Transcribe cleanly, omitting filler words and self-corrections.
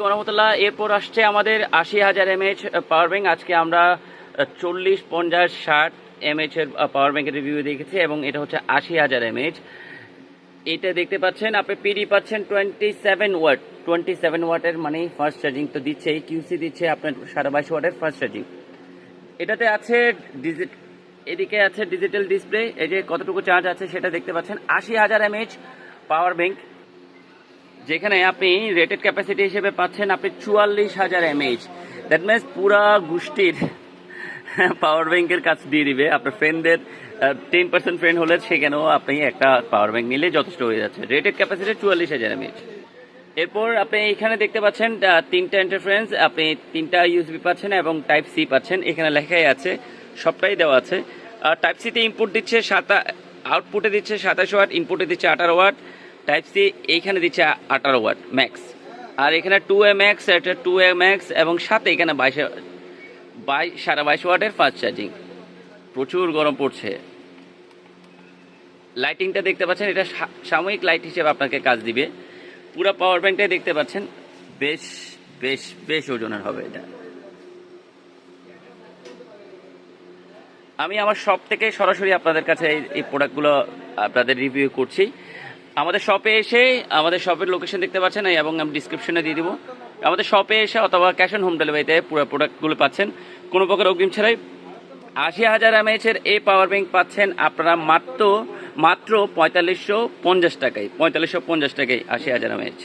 রহমতুল্লাহ। এরপর আসছে আমাদের 80,000 mAh পাওয়ার ব্যাংক। আজকে আমরা 40, 50, 60 mAh এর পাওয়ার ব্যাংকের রিভিউ দেখেছি এবং এটা হচ্ছে 80,000 mAh। এটা দেখতে পাচ্ছেন আপনি পিডি পাচ্ছেন 27 ওয়াট। 27 ওয়াটের মানে ফাস্ট চার্জিং তো দিচ্ছে, কিউসি দিচ্ছে আপনার 22.5 ওয়াটের ফাস্ট চার্জিং। এটাতে আছে এদিকে আছে ডিজিটাল ডিসপ্লে, এই যে কতটুকু চার্জ আছে সেটা দেখতে পাচ্ছেন। 80,000 mAh পাওয়ার ব্যাংক, যেখানে আপনি রেটেড ক্যাপাসিটি হিসেবে পাচ্ছেন আপনি 44,000 mAh। দ্যাট মিনস পুরা গোষ্ঠীর পাওয়ার ব্যাংকের কাজ দিয়ে দিবে। আপনার ফ্রেন্ডদের 10% ফ্রেন্ড হলে সেখানেও আপনি একটা পাওয়ার ব্যাংক নিলে যথেষ্ট হয়ে যাচ্ছে। Rated capacity 44,000 mAh। এরপর আপনি এখানে দেখতে পাচ্ছেন 3টা ইন্টারফারেন্স, আপনি 3টা ইউএসবি পাচ্ছেন এবং টাইপ সি পাচ্ছেন। এখানে লেখাই আছে, সবটাই দেওয়া আছে। টাইপ সিতে ইনপুট দিচ্ছে আউটপুটে দিচ্ছে 27 ওয়াট, ইনপুটে দিচ্ছে 18 ওয়াট। টাইপ সি এইখানে দিচ্ছে 18 ওয়াট ম্যাক্স। আর এখানে 2A ম্যাক্স, এটা 2A ম্যাক্স এবং সাথে এখানে 22 ওয়াটের ফাস্ট চার্জিং। প্রচুর গরম পড়ছে। লাইটিংটা দেখতে পাচ্ছেন, এটা সাময়িক লাইট হিসেবে আপনাকে কাজ দিবে। পুরো পাওয়ার ব্যাংকটাই দেখতে পাচ্ছেন, বেশ বেশ বেশ ওজনের হবে এটা। আমি আমার শপ থেকে সরাসরি আপনাদের কাছে এই প্রোডাক্টগুলো আপনাদের রিভিউ করছি। আমাদের শপে এসে আমাদের শপের লোকেশন দেখতে পাচ্ছেন এবং আমি ডিসক্রিপশনে দিয়ে দিব। আমাদের শপে এসে অথবা ক্যাশ অন হোম ডেলিভারিতে পুরো প্রোডাক্টগুলো পাচ্ছেন কোনো প্রকার অগ্রিম ছাড়াই। 80,000 mAh এর এই পাওয়ার ব্যাংক পাচ্ছেন আপনারা মাত্র 4550 টাকায়। 4550 টাকায় 80,000 mAh।